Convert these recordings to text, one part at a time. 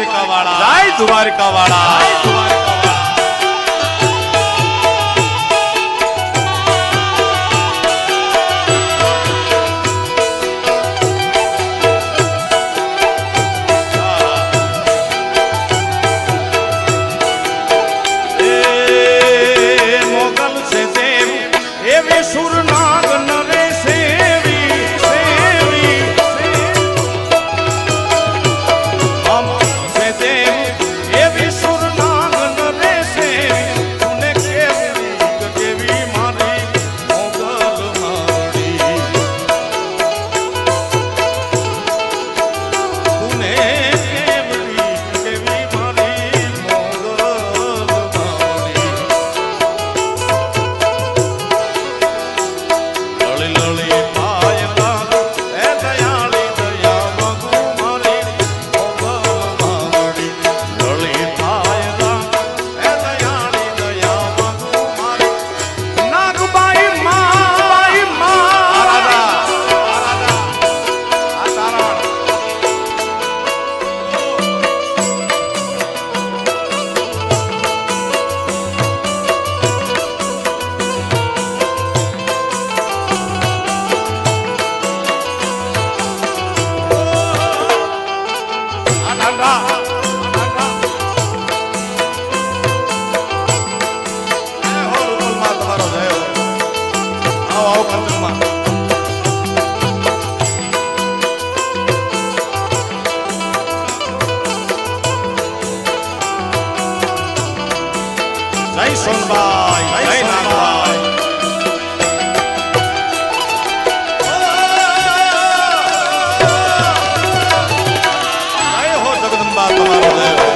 દ્વારકા વાળા, જય દ્વારકા વાળા, જય દ્વારકા વાળા। જય સોનબાઈ, જય નાગબાઈ, જય હો જગદંબા તમારો જય હો।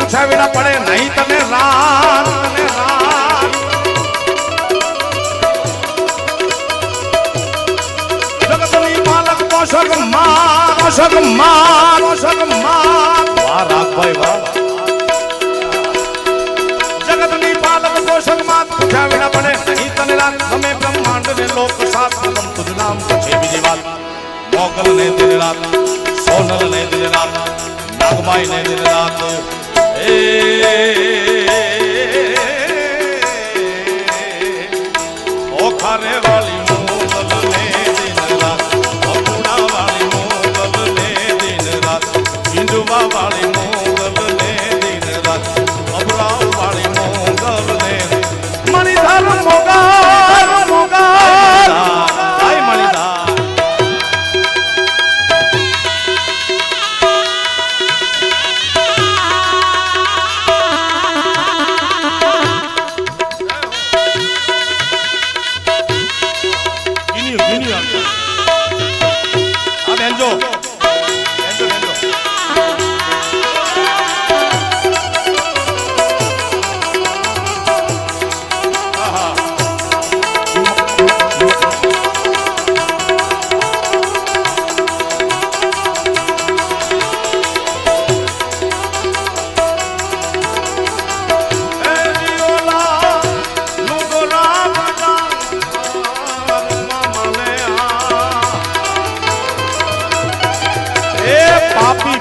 પૂછ્યા વિના પડે નહીં તને રાત તને રાત જગતની પાલક પોષક માન વાહ રાખભાઈ વાહ જગતની પાલક પોષક માન પૂછ્યા વિના પડે નહીં તને રાત તમે બ્રહ્માંડ ને લોક સાત કદમ તુજ નામ છે બીજી વાત મોગલ ને દિન રાત સોનલ ને દિન રાત નાગમાઈ ને દિન રાત ઓખારે વાળી મોગલ ને દિન રાત બપુડા વાળી મોગલ ને દિન રાત હિંદુવા વાળી મોગલ ને દિન રાત અબરાવ વાળી મોગલ ને મણિધર મોગલ આય મણિધર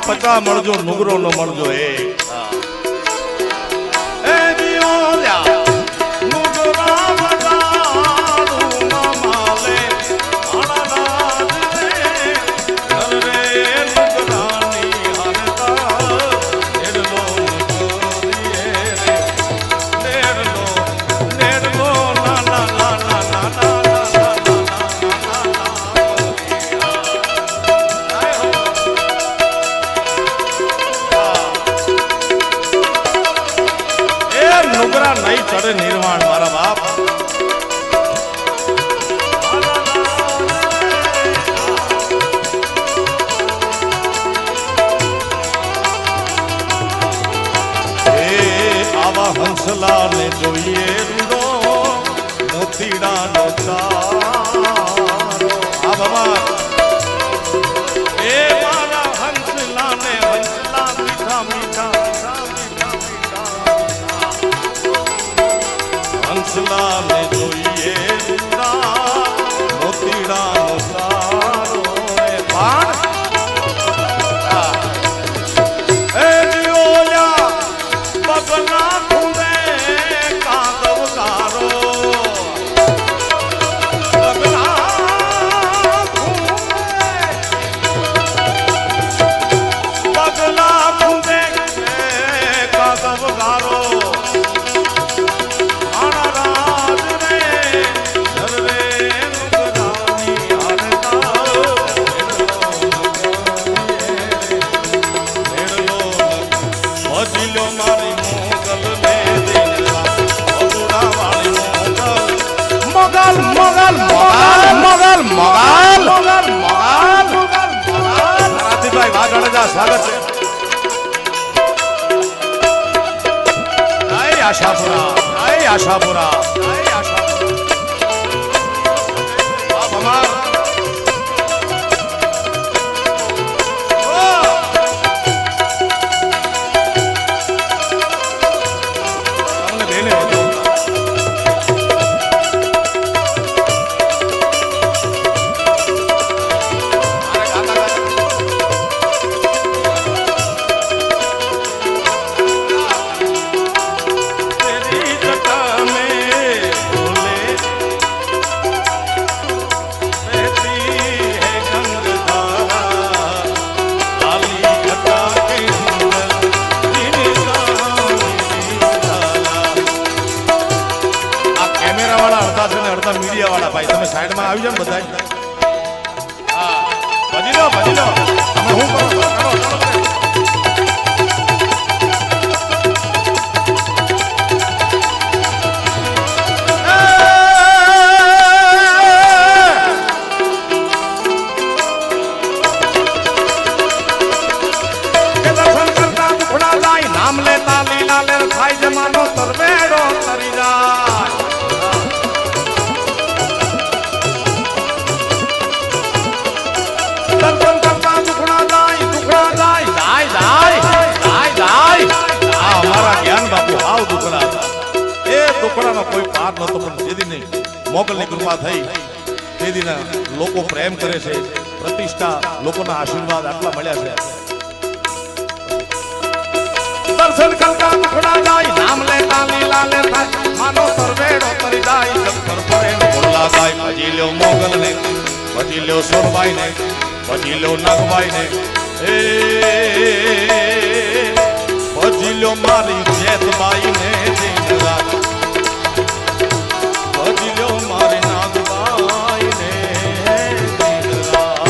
પચા મળજો નુગરો નો મળજો એ દિયોલ્યા નુગરા બગાડું માલે આનાદ રે નુગરાની હરતા નેડલો નુગરીએ રે નેડલો ના ના ના ના ના ના નુગરા નહીં ચડે નિર્વાણ મારા બાપ આવા હંસલા ને જોઈએ રૂડો મોતીડા નો તારો આ ભગવાન એ મારા હંસલા ને હંસલા મીઠા મીઠા હંસલા ને જોઈએ મોતીડા નો તારો પાણ એ દિયોયા બગના ખુંદે કાદવ કારો બગના ખુંદે કાદવ કારો સ્વાગત છે આશાપુરા આશાપુરા મીડિયા વાળા ભાઈ તમે સાઈડમાં આવી જાવ બધા હા ભજી લો તમે હું કરો નામ લેતા વગડામાં કોઈ પાર નહોતો, પણ જેદી નહીં મોગલની કૃપા થઈ તેદીના લોકો પ્રેમ કરે છે, પ્રતિષ્ઠા, લોકોના આશીર્વાદ આટલા મળ્યા છે. દર્શન કરતા મુખડા જાય, નામ લેતા લીલા લે થાય, માનો સરવેડો તરી જાય, જંતર પડે બોલા ગાય. ભજી લ્યો મોગલને, ભજી લ્યો સોરબાઈને, ભજી લ્યો નાગબાઈને, એ ભજી લ્યો મારી જેતબાઈને દિન રાત, ભજી લ્યો મારી નાગબાઈને દિન રાત.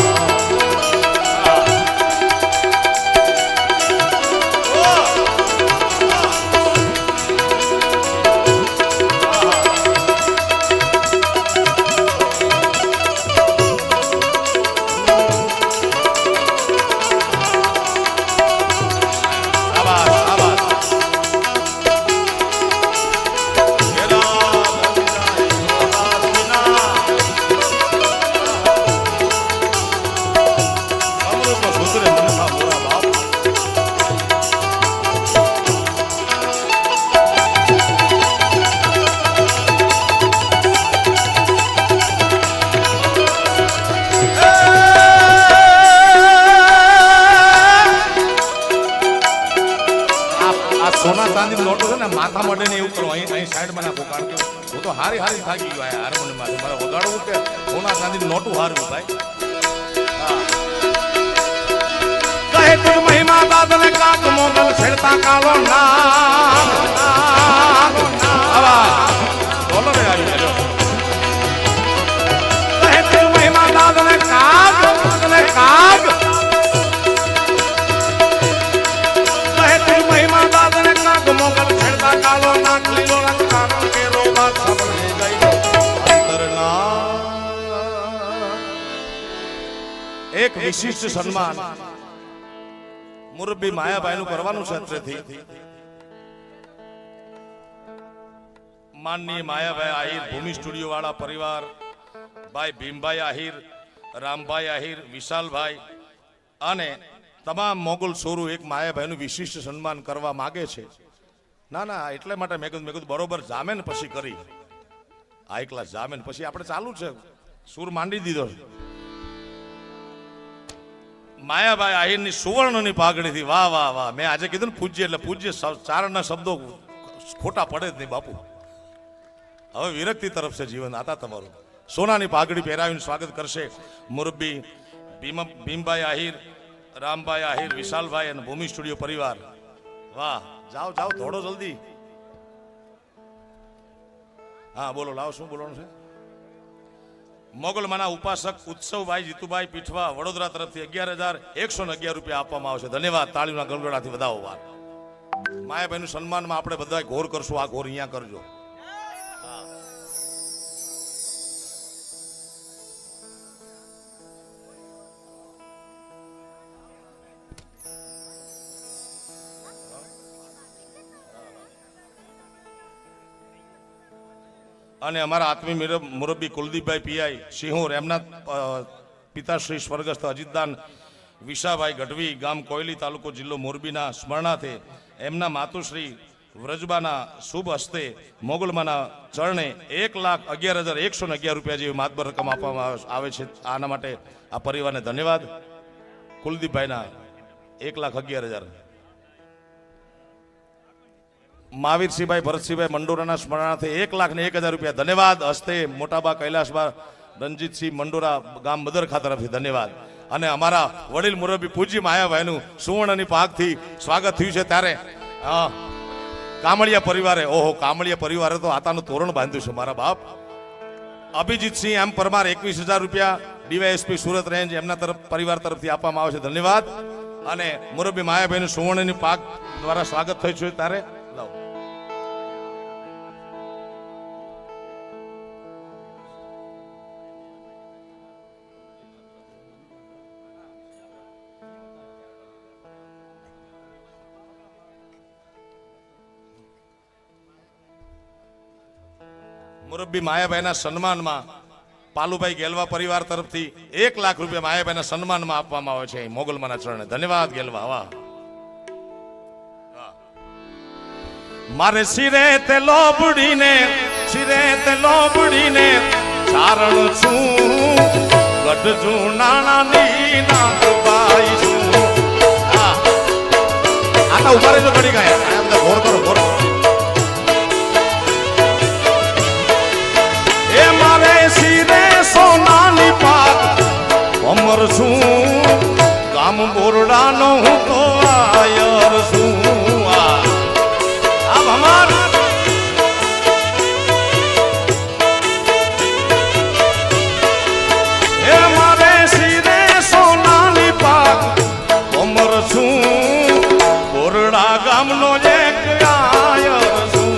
સોના ચાંદી નોટો છે ને માથા માટે ને એવું કરો, અહીં સાઈડમાં નાખો, કારણ કે હું તો હારી થાકી ગયો હાર્મોનિયમ માંથી, મારે વગાડવું કે સોના ચાંદી નોટું હારવું ભાઈ. કહે તું મહિમા દાદને કાક મોગલ છેડતા કાળો નામ બોલો રે આવ્યું. કહે તું મહિમા દાદને કાક મોગલ કાક, મોગલ છેડતા કાળો નાક લીલો રંગ કાનો કે રોબા સાંભળે ગઈ અંતરના. એક વિશિષ્ટ સન્માન મુરબ્બી માયાભાઈ નું કરવાનું છે અત્રેથી. માનનીય માયાભાઈ આહિર, ભૂમિ સ્ટુડિયો વાળા પરિવાર, ભાઈ ભીમભાઈ આહિર, રામભાઈ આહિર, વિશાલભાઈ અને તમામ મોગલ સોરુ એક માયાભાઈનું વિશિષ્ટ સન્માન કરવા માગે છે. ના એટલે માટે મેં કીધું બરોબર જામે ને પછી કરી, આ એકલા જામે ને પછી આપણે ચાલુ છે, સૂર માંડી દીધો. માયાભાઈ આહિરની સુવર્ણની પાઘડીથી વાહ વાહ વાહ. મેં આજે કીધું ને પૂજ્ય, એટલે પૂજ્ય ચારણના શબ્દો ખોટા પડે જ નહીં બાપુ. હવે વિરક્તિ તરફ છે જીવન. આતા તમારું સોનાની પાઘડી પહેરાવીને સ્વાગત કરશે મુરબ્બી ભીમભાઈ આહિર, રામભાઈ આહિર, વિશાલભાઈ અને ભૂમિ સ્ટુડિયો પરિવાર. વાહ, જાઓ થોડો જલ્દી. હા બોલો, લાવો શું બોલવાનું છે? મોગલમાના ઉપાસક ઉત્સવભાઈ જીતુભાઈ પીઠવા વડોદરા તરફથી 11,111 રૂપિયા આપવામાં આવશે. ધન્યવાદ. તાળીના ગલગડાથી વધાવો વાર. માયાભાઈનું સન્માનમાં આપણે બધા ઘોર કરશું. આ ઘોર અહીંયા કરજો. અને અમારા આત્મીય મુરબ્બી કુલદીપભાઈ પીઆઈ સિંહોર, એમના પિતાશ્રી સ્વર્ગસ્થ અજીતદાન વિશાભાઈ ગઢવી, ગામ કોયલી, તાલુકો જિલ્લો મોરબીના સ્મરણાર્થે એમના માતુશ્રી વ્રજબાના શુભ હસ્તે મોગલમાના ચરણે 1,11,111 રૂપિયા જેવી માતબર રકમ આપવામાં આવે છે. આના માટે આ પરિવારને ધન્યવાદ. કુલદીપભાઈના 1,11,000. મહાવીરસિંહભાઈ ભરતસિંહભાઈ મંડોરાના સ્મરણાર્થે 1,01,000 રૂપિયા. ધન્યવાદ. હસ્તે મોટાબા કૈલાસબા રણજીતસિંહ મંડોરા, ગામ મદરખા તરફથી ધન્યવાદ. અને અમારા વડીલ મુરબ્બી પૂજ્ય માયાભાઈનું સુવર્ણની પાકથી સ્વાગત થયું છે. ત્યારે કામળિયા પરિવારે, ઓહો, કામળિયા પરિવારે તો આતાનું તોરણ બાંધ્યું છે મારા બાપ. અભિજીતસિંહ એમ પરમાર 21,000 રૂપિયા ડીવાયએસપી સુરત રેન્જ, એમના પરિવાર તરફથી આપવામાં આવે છે. ધન્યવાદ. અને મુરબ્બી માયાભાઈનું સુવર્ણની પાક દ્વારા સ્વાગત થયું છે. ત્યારે મુરબ્બી માયાભાઈના સન્માનમાં પાલુભાઈ ગેલવા પરિવાર તરફથી 1 લાખ રૂપિયા માયાભાઈના સન્માનમાં આપવામાં આવે છે મોગલમાના ચરણે. ધન્યવાદ ગેલવા. વાહ. મારે સિરે તે લોબડીને શિરે તે લોબડીને ચારણ છું ગઢજુ નાણાની નાગબાઈ છું. આ તો ઉભા રહેજો ઘડી ગયા આમ તો ઘોર કરો ઘોર કરો. એ મારે શિરે સોનાની પાક અમર છું ગામ બોરડાનો હું તો આયર છું. આ ભમાર એ મારે શિરે સોનાની પાક અમર છું બોરડા ગામનો એક આયર છું.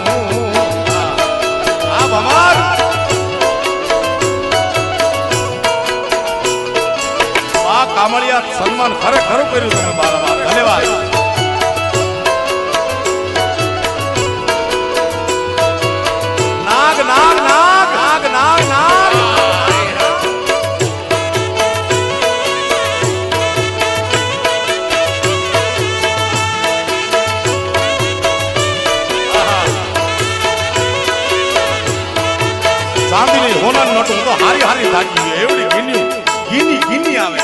આ ભમાર કામળિયા સન્માન ખરેખર કર્યું તમે મારા ધન્યવાદ. નાગ નાગ નાગ નાગ નાગ નાગ ચાંદીની હોનર નટું તો હારી હારી થાકી એવડી ગીની ગીની ગીની આવે.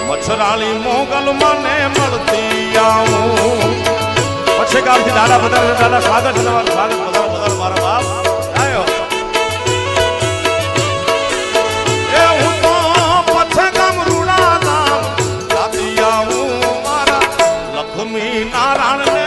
મચ્છરાળી મોગલ મને મળતી આવું. પછી ગામથી દાદા બધા દાદા સ્વાગત છે તમારું સ્વાગત બધા બધા મારા બાપ આવ્યો. એ હું તો પછી ગામ રૂડા ગામ જાતી આવું મારા લક્ષ્મી નારાયણ ને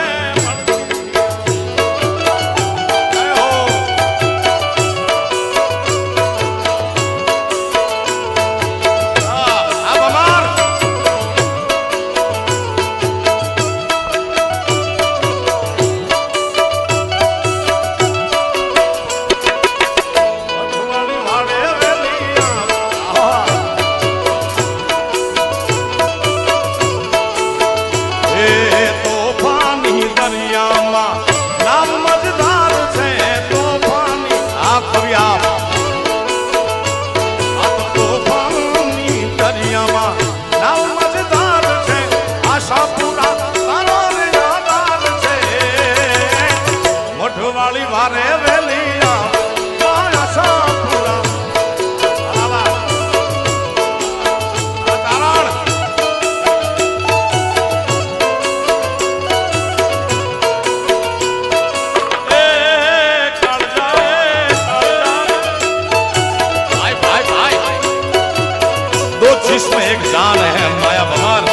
जिसमें एक जान है माया बमार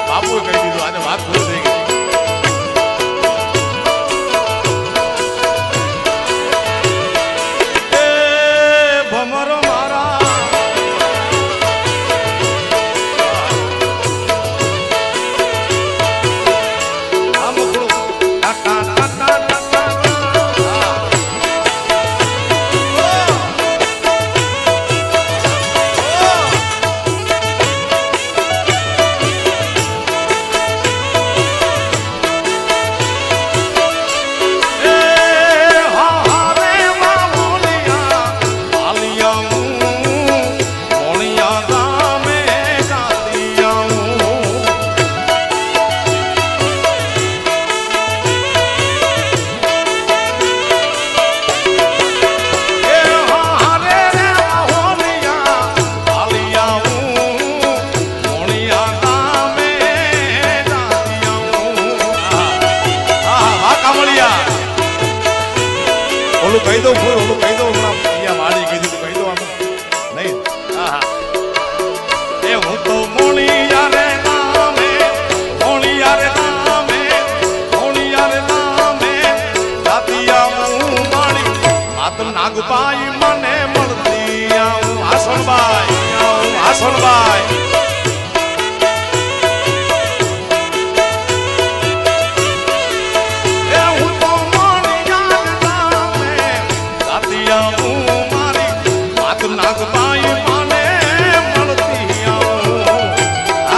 बापू कही दी आज बात पूरी देगी. भमर मारा ઓલું કહી દઉં ઓલું કહી દઉં હમણાં મારી કીધું કહી દઉં આમ નહીં. એ હું તો મોણિયા રે નામે મોણિયા રે નામે મોણિયા રે નાગબાઈ મને મળતી આવું હાસણભાઈ નાગબાઈ મને મળતી આવું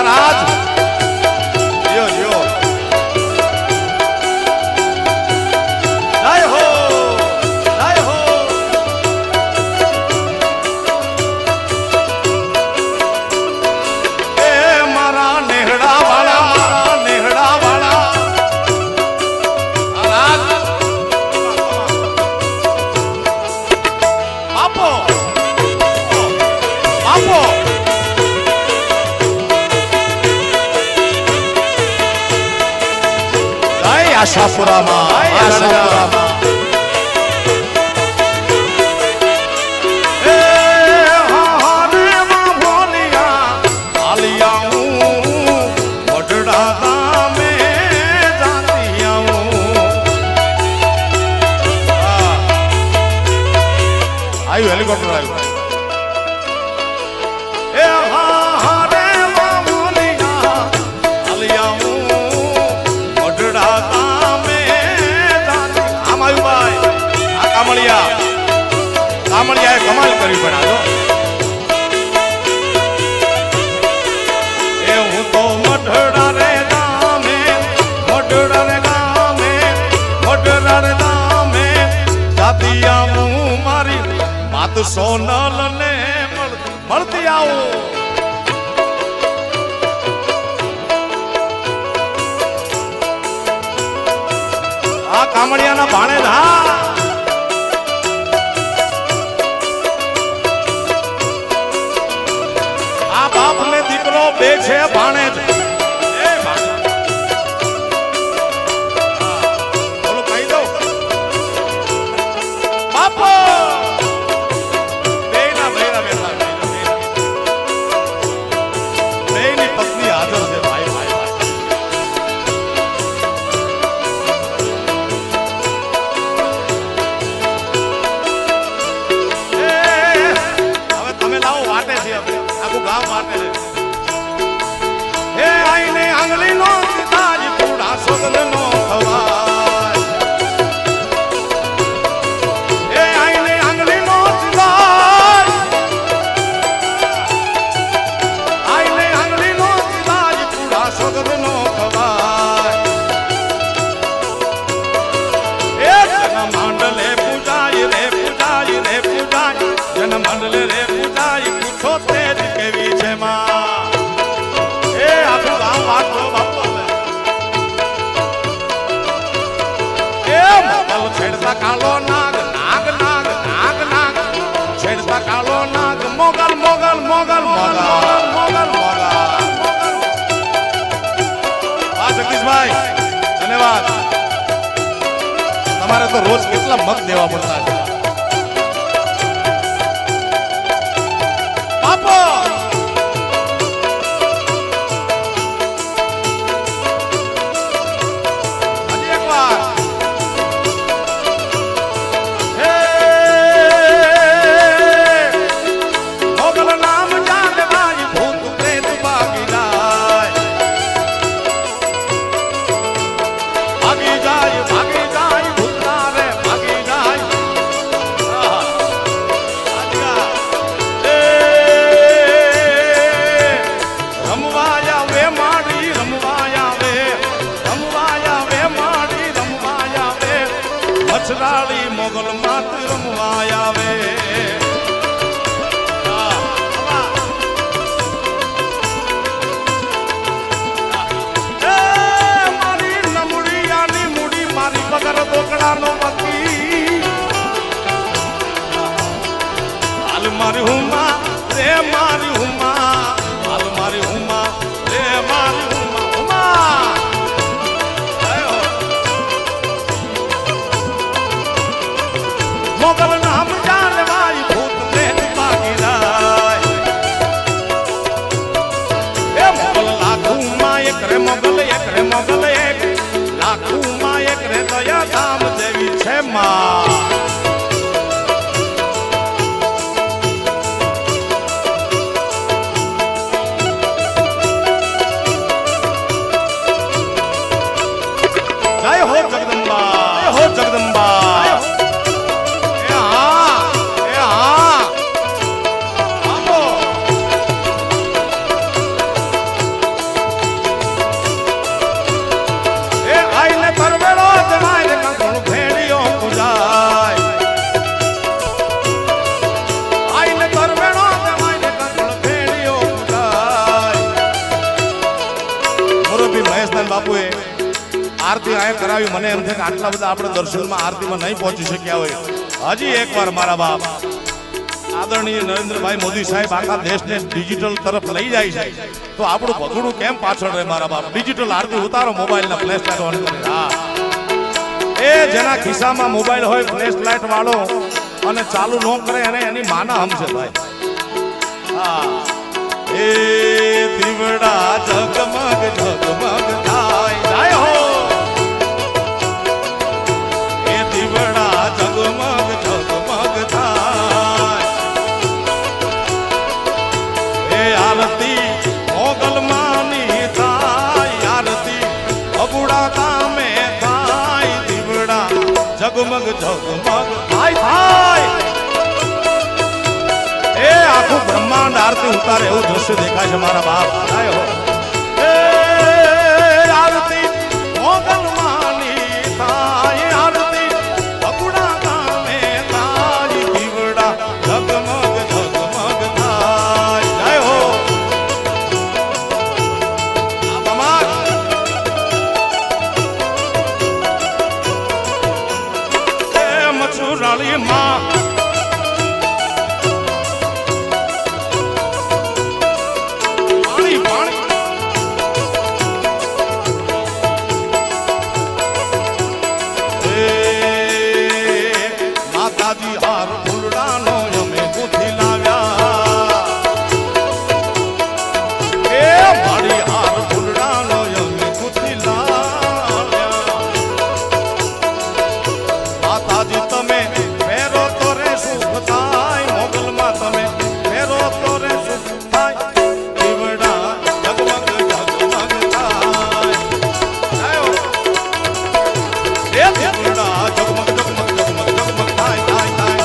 રાજ યો યો જય હો એ મારા નેહડા વાળા રાજ આપો આશાપુરામાં આવ્યું હેલિકોપ્ટર આવ્યું કામળિયાએ કમાલ કરી પણ આજો એ હું તો મઢડા રે ગામે જાતી આવું મારી માત સોનલ ને મળતી આવું આ કામળિયાના ભાણે હા બાપ ને દીકરો બે છે ભાણે જ બોલો કહી દઉં બાપો બેના બેની પત્ની હાજર છે ભાઈ હવે તમે લાવો વાટે છે આખું ગામ વાટે છે હે આઈને આંગળી નો તાજ પૂડા સોગલ નો ખવાય હે આઈને આંગળી નો તાજ આઈને આંગળી નો તાજ પૂડા સોગલ નો ખવાય એ જન મંડલે પૂજાય જન મંડલે રે પૂજાય પૂછો તેજ કેવી છે માં એ આખું ગામ વાતો બાપુ એ મોગલ છેડતા કાળો નાગ છેડતા કાળો નાગ મોગલ હા જગદીશભાઈ ધન્યવાદ તમારે તો રોજ કેટલા મત દેવા પડતા છે બાપો મછરાળી મોગલ માત રમવા આવે મારી નમુડિયાની મૂડી મારી પગર દોકડાનો પતિ હાલ મારી હુમા રે મારી હુમા હાલ મારી હુમા રે મારી હુમા મોગલ નામ જાનવાઈ ભૂત પ્રેત ભાગીરાય એ મોગલ લાખું માં એક રે મોગલ એક લાખું માં એક રે દયા ધામ દેવી છે માં ગોપાલ બાપુએ આરતી આયા કરાવી. મને એમ છે કે આટલા બધા આપણે દર્શનમાં આરતીમાં નહીં પહોંચી શક્યા હોય. હજી એકવાર મારા બાપ આદરણીય નરેન્દ્રભાઈ મોદી સાહેબ આખા દેશને ડિજિટલ તરફ લઈ જાય છે, તો આપણું ભગડું કેમ પાછળ રહે મારા બાપ? ડિજિટલ આરતી ઉતારો મોબાઈલના ફ્લેશ લાઇટ ઓન કરી. હા, એ જેના ખિસ્સામાં મોબાઈલ હોય ફ્લેશ લાઇટ વાળો અને ચાલુ ન કરે અને એની માના હમશે ભાઈ. હા, એ દીવડા ઝગમગ ઝગમગ થાય જાય હો, એ દીવડા ઝગમગ ઝગમગ થાય. એ આરતી મોગલ માની થાય, આરતી અબુડા ગામે થાય, દીવડા ઝગમગ ઝગમગ થાય થાય. એ આખું બ્રહ્માંડ આરતી ઉતારે એવું દ્રશ્ય દેખાય છે મારા બાપ. એ આરતી મોગલ માની થાય, આરતી અબુડા ગામે થાય, દીવડા ઝગમગ ઝગમગ થાય. જય હો બમાર. એ મચુરાળી માં માતાજી હાર ફૂલડાનો અમે ગુથી લાવ્યા, એ મારી હાર ફૂલડાનો અમે ગુથી લાવ્યા. માતાજી તમે ફેરો તો રે સુખ થાય, મોગલમાં તમે ફેરો તો રે સુખ થાય, દીવડા ઝગમગ ઝગમગ થાય. એ દીવડા ઝગમગ ઝગમગ ઝગમગ ઝગમગ થાય થાય થાય.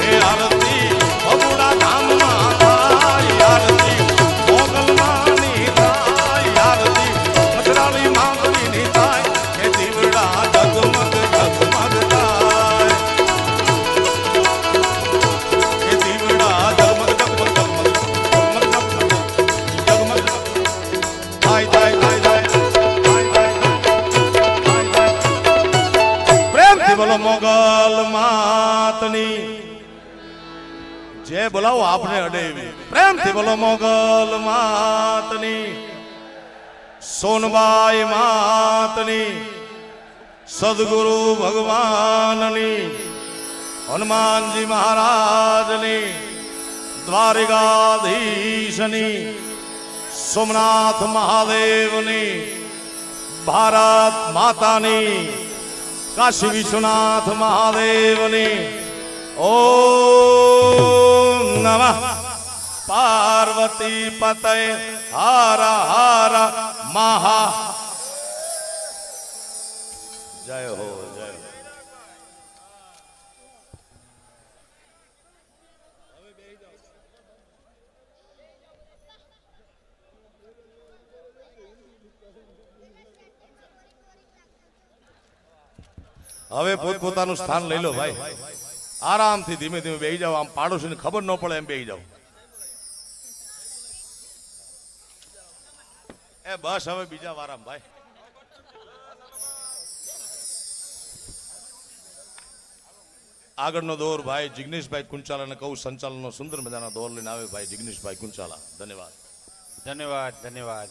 એ આરતી અબુડા ધામમાં થાય, આરતી મોગલમાની થાય, આરતી મચરાળી માંગણીની થાય, એ દીવડા ઝગમગ ઝગમગ થાય, એ દીવડા ઝગમગ ઝગમગ ઝગમગ ઝગમગ થાય થાય થાય થાય. બોલો મોગલ માતની જે બોલાવો આપને અડેવી. પ્રેમથી બોલો મોગલ માતની, સોનબાઈ માતની, સદગુરુ ભગવાનની, હનુમાનજી મહારાજની, દ્વારિકાધીશની, સોમનાથ મહાદેવની, ભારત માતાની, કાશી વિશ્વનાથ મહાદેવની. ઓમ નમઃ પાર્વતી પતય હર હર મહા. જય હો જય હો. હવે પોતપોતાનું સ્થાન લઈ લો ભાઈ. આરામથી ધીમે ધીમે બેહી જાઓ. આમ પાડોશીને ખબર ન પડે એમ બેહી જાઓ. એ બસ હવે બીજા વારામ ભાઈ. આગળનો દોર ભાઈ જિગ્નેશભાઈ કુંચાલાને કહું સંચાલનનો સુંદર મજાના દોર લઈને આવે ભાઈ જિગ્નેશભાઈ કુંચાલા. ધન્યવાદ ધન્યવાદ ધન્યવાદ.